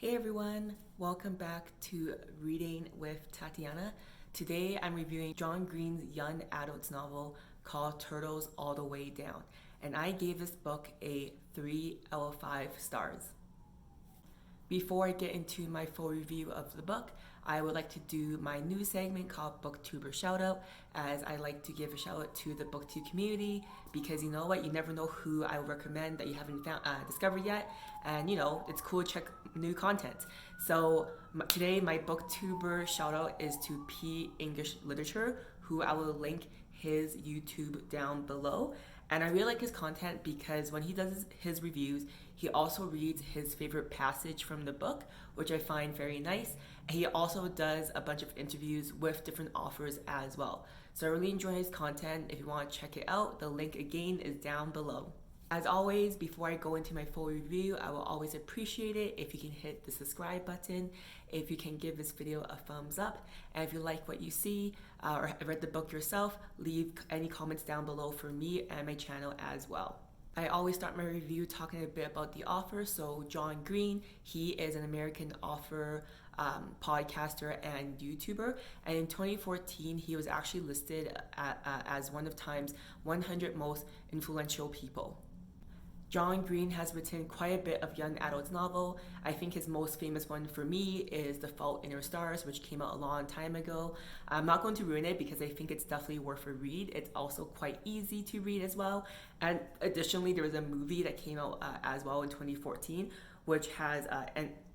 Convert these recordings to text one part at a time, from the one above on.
Hey everyone, welcome back to Reading with Tatiana. Today I'm reviewing John Green's young adults novel called Turtles All the Way Down, and I gave this book a 3 out of 5 stars. Before I get into my full review of the book, I would like to do my new segment called Booktuber Shoutout, as I like to give a shout out to the booktube community, because you know what, you never know who I would recommend that you haven't discovered yet, and it's cool to check new content. So today my Booktuber Shoutout is to P English Literature, who I will link his YouTube down below. And I really like his content because when he does his reviews, he also reads his favorite passage from the book, which I find very nice. And he also does a bunch of interviews with different authors as well. So I really enjoy his content. If you want to check it out, the link again is down below. As always, before I go into my full review, I will always appreciate it if you can hit the subscribe button, if you can give this video a thumbs up, and if you like what you see or read the book yourself, leave any comments down below for me and my channel as well. I always start my review talking a bit about the author. So John Green, he is an American author, podcaster, and YouTuber. And in 2014, he was actually listed as one of Time's 100 most influential people. John Green has written quite a bit of young adult novel. I think his most famous one for me is The Fault in Our Stars, which came out a long time ago. I'm not going to ruin it because I think it's definitely worth a read. It's also quite easy to read as well. And additionally, there was a movie that came out as well in 2014, which has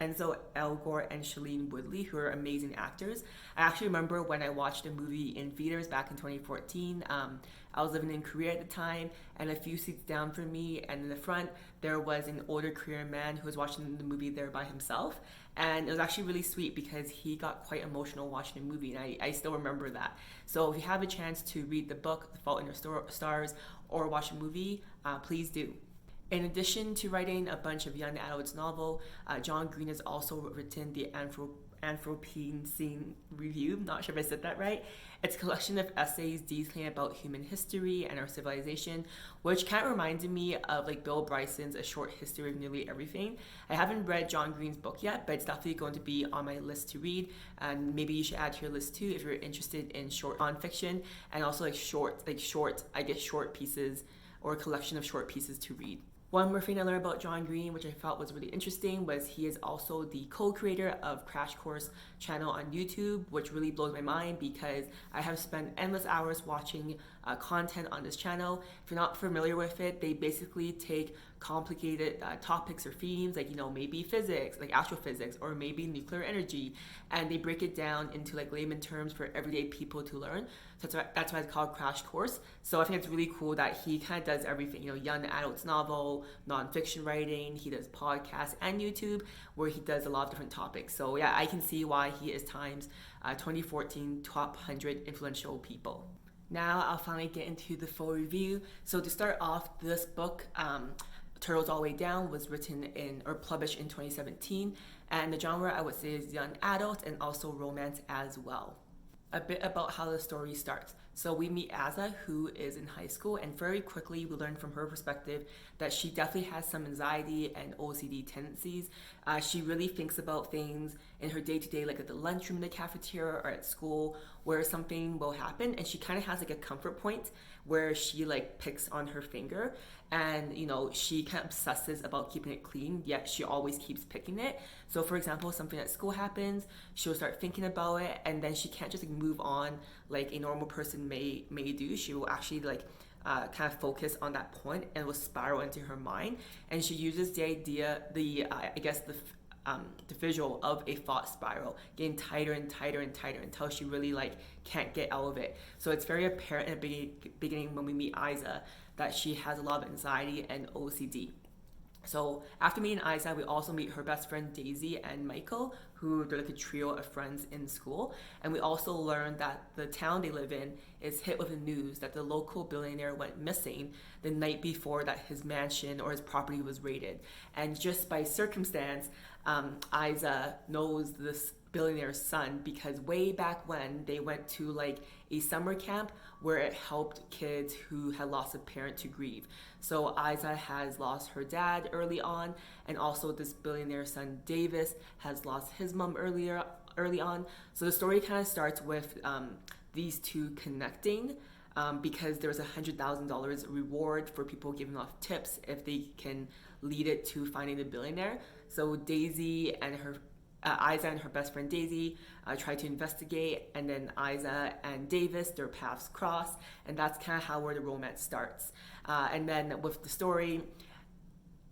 Enzo Elgort and Shailene Woodley, who are amazing actors. I actually remember when I watched the movie in theaters back in 2014. I was living in Korea at the time, and a few seats down from me and in the front, there was an older Korean man who was watching the movie there by himself. And it was actually really sweet because he got quite emotional watching the movie, and I still remember that. So if you have a chance to read the book, The Fault in Our Stars, or watch a movie, please do. In addition to writing a bunch of young adults novel, John Green has also written the Anthropocene Scene Review. Not sure if I said that right. It's a collection of essays detailing about human history and our civilization, which kind of reminded me of like Bill Bryson's A Short History of Nearly Everything. I haven't read John Green's book yet, but it's definitely going to be on my list to read, and maybe you should add to your list too if you're interested in short nonfiction and also short pieces or a collection of short pieces to read. One more thing I learned about John Green, which I thought was really interesting, was he is also the co-creator of Crash Course channel on YouTube, which really blows my mind because I have spent endless hours watching content on this channel. If you're not familiar with it, they basically take complicated topics or themes, like maybe physics, like astrophysics, or maybe nuclear energy, and they break it down into like layman terms for everyday people to learn. So that's why it's called Crash Course. So I think it's really cool that he kind of does everything, young adults novel, nonfiction writing, he does podcasts and YouTube, where he does a lot of different topics. So yeah, I can see why he is Time's 2014 top 100 influential people. Now I'll finally get into the full review. So to start off, this book, Turtles All the Way Down, was written or published in 2017, and the genre I would say is young adult and also romance as well. A bit about how the story starts. So we meet Aza, who is in high school, and very quickly we learn from her perspective that she definitely has some anxiety and OCD tendencies. She really thinks about things in her day-to-day, like at the lunchroom, in the cafeteria, or at school, where something will happen, and she kind of has like a comfort point where she like picks on her finger, and she kind of obsesses about keeping it clean, yet she always keeps picking it. So for example, something at school happens, she'll start thinking about it, and then she can't just like move on like a normal person may do. She will actually like kind of focus on that point and will spiral into her mind, and she uses the idea, the visual of a thought spiral getting tighter and tighter and tighter until she really like can't get out of it. So it's very apparent at the beginning when we meet Isa that she has a lot of anxiety and OCD. So after meeting Isa, we also meet her best friend Daisy and Michael, who they're like a trio of friends in school. And we also learn that the town they live in is hit with the news that the local billionaire went missing the night before that his mansion or his property was raided. And just by circumstance, Isa knows this billionaire's son because way back when they went to like a summer camp where it helped kids who had lost a parent to grieve. So Isa has lost her dad early on, and also this billionaire's son Davis has lost his mom early on. So the story kind of starts with these two connecting because there's $100,000 reward for people giving off tips if they can lead it to finding the billionaire. So Daisy and her Isa and her best friend Daisy try to investigate, and then Isa and Davis, their paths cross, and that's kind of where the romance starts. And then with the story,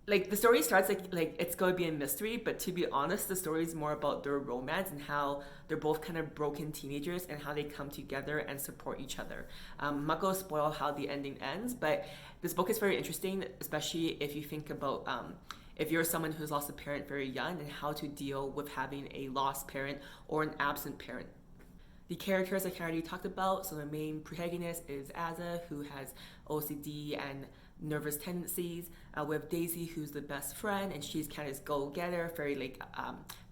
like the story starts like it's going to be a mystery, but to be honest, the story is more about their romance and how they're both kind of broken teenagers and how they come together and support each other. I'm not going to spoil how the ending ends, but this book is very interesting, especially if you think about if you're someone who's lost a parent very young and how to deal with having a lost parent or an absent parent. The characters I already talked about, so the main protagonist is Aza, who has OCD and nervous tendencies. We have Daisy, who's the best friend, and she's kind of this go-getter, very like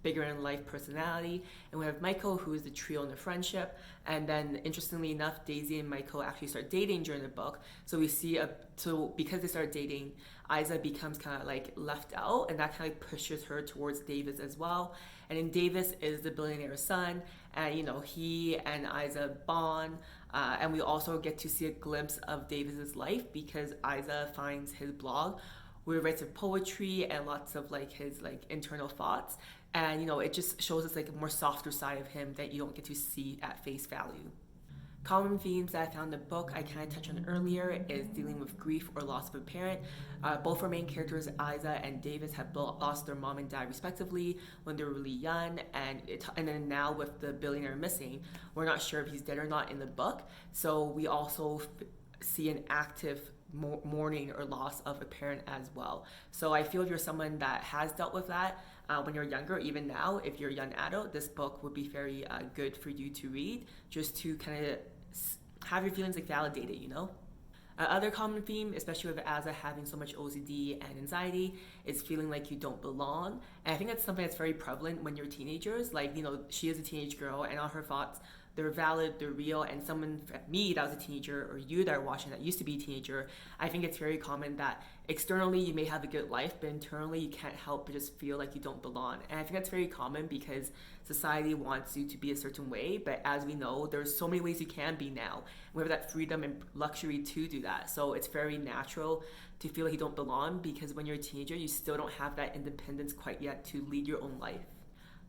bigger in life personality. And we have Michael, who is the trio in the friendship. And then interestingly enough, Daisy and Michael actually start dating during the book. So we see so because they start dating, Isa becomes kind of like left out, and that kind of pushes her towards Davis as well. And then Davis is the billionaire's son, and you know, he and Isa bond. And we also get to see a glimpse of Davis's life because Isa finds his blog where he writes poetry and lots of like his like internal thoughts. And you know, it just shows us like a more softer side of him that you don't get to see at face value. Common themes that I found in the book I kind of touched on earlier is dealing with grief or loss of a parent. Both our main characters, Isa and Davis, have lost their mom and dad respectively when they were really young, and then now with the billionaire missing, we're not sure if he's dead or not in the book. So we also see an active mourning or loss of a parent as well. So I feel if you're someone that has dealt with that when you're younger, even now, if you're a young adult, this book would be very good for you to read, just to kind of have your feelings like validated, you know? Other common theme, especially with Aza having so much OCD and anxiety, is feeling like you don't belong. And I think that's something that's very prevalent when you're teenagers. Like, you know, she is a teenage girl and all her thoughts, they're valid, they're real, and someone, me that was a teenager, or you that are watching that used to be a teenager, I think it's very common that externally you may have a good life, but internally you can't help but just feel like you don't belong. And I think that's very common because society wants you to be a certain way, but as we know, there's so many ways you can be now. We have that freedom and luxury to do that. So it's very natural to feel like you don't belong because when you're a teenager, you still don't have that independence quite yet to lead your own life.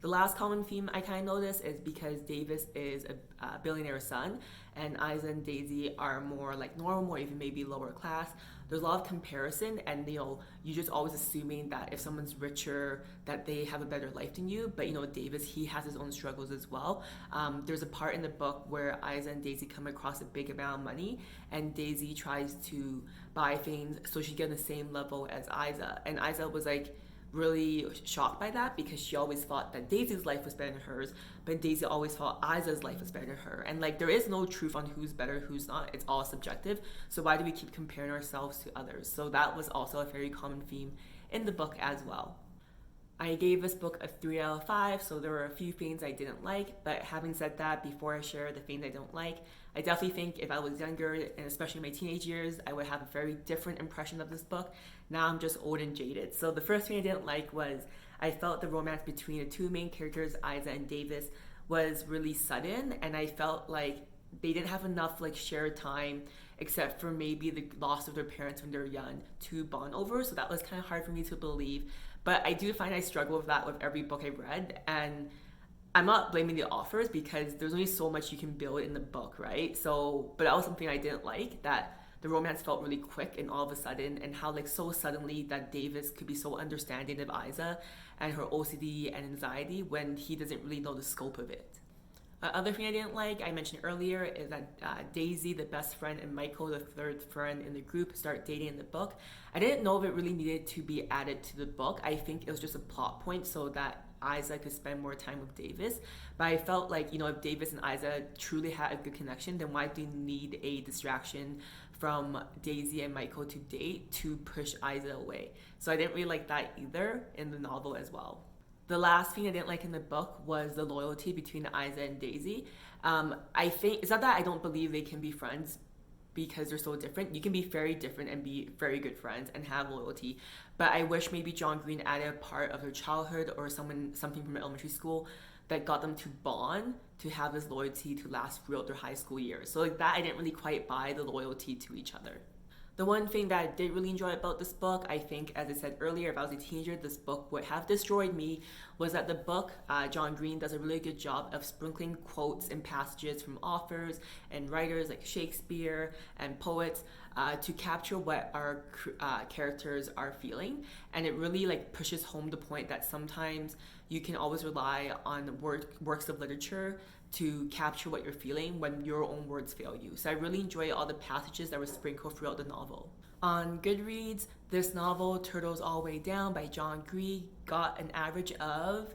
The last common theme I kind of noticed is because Davis is a billionaire's son and Isa and Daisy are more like normal or even maybe lower class, there's a lot of comparison, and you know, you're just always assuming that if someone's richer that they have a better life than you. But you know, Davis, he has his own struggles as well. There's a part in the book where Isa and Daisy come across a big amount of money, and Daisy tries to buy things so she get on the same level as Isa, and Isa was like really shocked by that because she always thought that Daisy's life was better than hers, but Daisy always thought Isa's life was better than her. And like, there is no truth on who's better, who's not. It's all subjective. So why do we keep comparing ourselves to others? So that was also a very common theme in the book as well. I gave this book a 3 out of 5, so there were a few things I didn't like, but having said that, before I share the things I don't like, I definitely think if I was younger, and especially in my teenage years, I would have a very different impression of this book. Now I'm just old and jaded. So the first thing I didn't like was I felt the romance between the two main characters, Isa and Davis, was really sudden, and I felt like they didn't have enough like shared time except for maybe the loss of their parents when they're young to bond over. So that was kind of hard for me to believe. But I do find I struggle with that with every book I've read, and I'm not blaming the authors because there's only so much you can build in the book, right? So, but that was something I didn't like, that the romance felt really quick and all of a sudden, and how like so suddenly that Davis could be so understanding of Isa and her OCD and anxiety when he doesn't really know the scope of it. Other thing I didn't like, I mentioned earlier, is that Daisy, the best friend, and Michael, the third friend in the group, start dating in the book. I didn't know if it really needed to be added to the book. I think it was just a plot point so that Isa could spend more time with Davis. But I felt like, if Davis and Isa truly had a good connection, then why do you need a distraction from Daisy and Michael to date to push Isa away? So I didn't really like that either in the novel as well. The last thing I didn't like in the book was the loyalty between Isa and Daisy. I think it's not that I don't believe they can be friends because they're so different. You can be very different and be very good friends and have loyalty. But I wish maybe John Green added a part of their childhood or something from elementary school that got them to bond, to have this loyalty to last throughout their high school years. So like that, I didn't really quite buy the loyalty to each other. The one thing that I did really enjoy about this book, I think, as I said earlier, if I was a teenager, this book would have destroyed me, was that the book, John Green does a really good job of sprinkling quotes and passages from authors and writers like Shakespeare and poets to capture what our characters are feeling. And it really pushes home the point that sometimes you can always rely on works of literature to capture what you're feeling when your own words fail you. So I really enjoy all the passages that were sprinkled throughout the novel. On Goodreads, this novel, Turtles All the Way Down by John Green, got an average of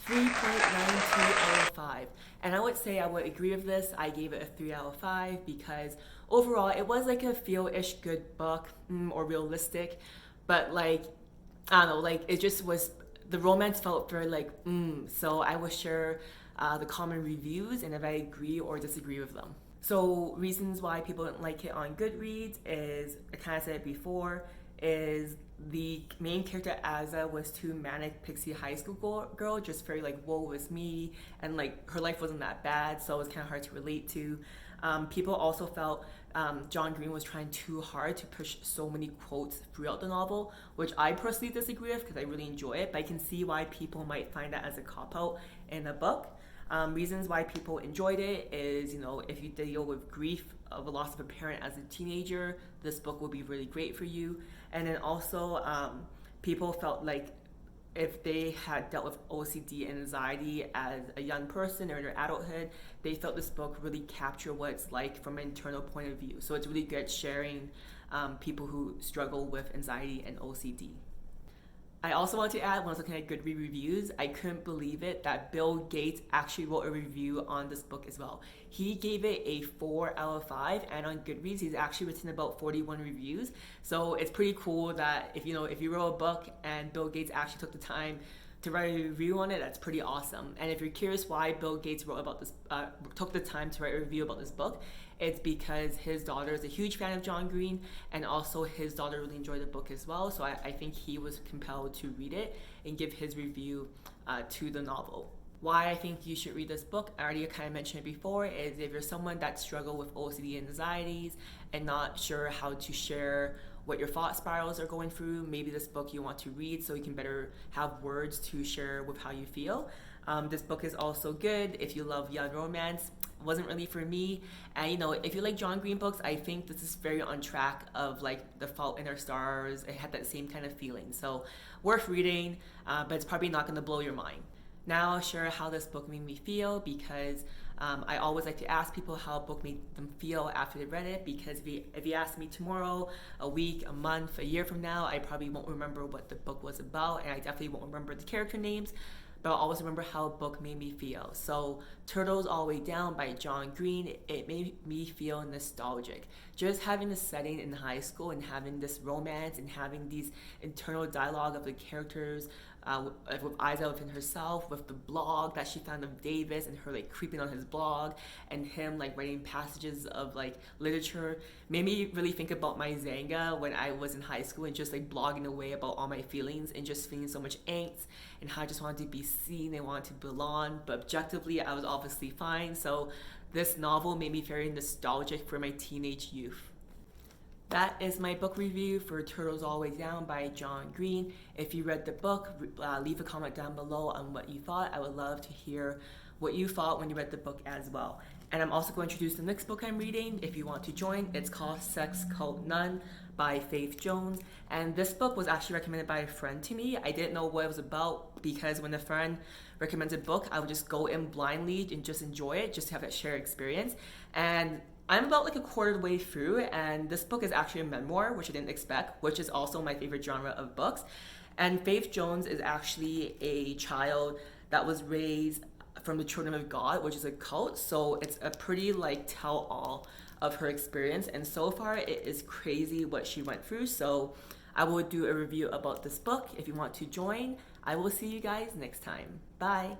3.92 out of 5. And I would say I would agree with this. I gave it a 3 out of 5 because overall it was a feel-ish good book, or realistic, but I don't know, it just was, the romance felt very so I was sure the common reviews and if I agree or disagree with them. So reasons why people didn't like it on Goodreads is, I kind of said it before, is the main character Asa was too manic pixie high school girl, just very woe is me, and her life wasn't that bad, so it was kind of hard to relate to. People also felt John Green was trying too hard to push so many quotes throughout the novel, which I personally disagree with because I really enjoy it, but I can see why people might find that as a cop-out in a book. Reasons why people enjoyed it is, if you deal with grief of a loss of a parent as a teenager, this book will be really great for you. And then also, people felt like if they had dealt with OCD and anxiety as a young person or in their adulthood, they felt this book really captured what it's like from an internal point of view. So it's really good sharing people who struggle with anxiety and OCD. I also want to add, when I was looking at Goodreads reviews, I couldn't believe it that Bill Gates actually wrote a review on this book as well. He gave it a 4 out of 5, and on Goodreads, he's actually written about 41 reviews. So it's pretty cool that if you wrote a book and Bill Gates actually took the time to write a review on it, that's pretty awesome. And if you're curious why Bill Gates took the time to write a review about this book, it's because his daughter is a huge fan of John Green, and also his daughter really enjoyed the book as well. So I think he was compelled to read it and give his review to the novel. Why I think you should read this book, I already kind of mentioned it before, is if you're someone that struggles with OCD and anxieties and not sure how to share what your thought spirals are going through, maybe this book you want to read so you can better have words to share with how you feel. This book is also good if you love young romance. It wasn't really for me. And if you like John Green books, I think this is very on track of The Fault in Our Stars. It had that same kind of feeling. So worth reading, but it's probably not going to blow your mind. Now I'll share how this book made me feel, because I always like to ask people how a book made them feel after they read it, because if you ask me tomorrow, a week, a month, a year from now, I probably won't remember what the book was about, and I definitely won't remember the character names, but I'll always remember how a book made me feel. So Turtles All the Way Down by John Green, it made me feel nostalgic. Just having the setting in high school and having this romance and having these internal dialogue of the characters, with Isa within herself, with the blog that she found of Davis and her creeping on his blog, and him writing passages of literature, made me really think about my Zanga when I was in high school and just blogging away about all my feelings and just feeling so much angst and how I just wanted to be seen and wanted to belong, but objectively I was obviously fine. So this novel made me very nostalgic for my teenage youth. That is my book review for Turtles All the Way Down by John Green. If you read the book, leave a comment down below on what you thought. I would love to hear what you thought when you read the book as well. And I'm also going to introduce the next book I'm reading if you want to join. It's called Sex Cult Nun by Faith Jones. And this book was actually recommended by a friend to me. I didn't know what it was about because when a friend recommends a book, I would just go in blindly and just enjoy it, just to have that shared experience. And I'm about like a quarter of the way through, and this book is actually a memoir, which I didn't expect, which is also my favorite genre of books. And Faith Jones is actually a child that was raised from the Children of God, which is a cult. So it's a pretty like tell-all of her experience. And so far it is crazy what she went through. So I will do a review about this book if you want to join. I will see you guys next time. Bye.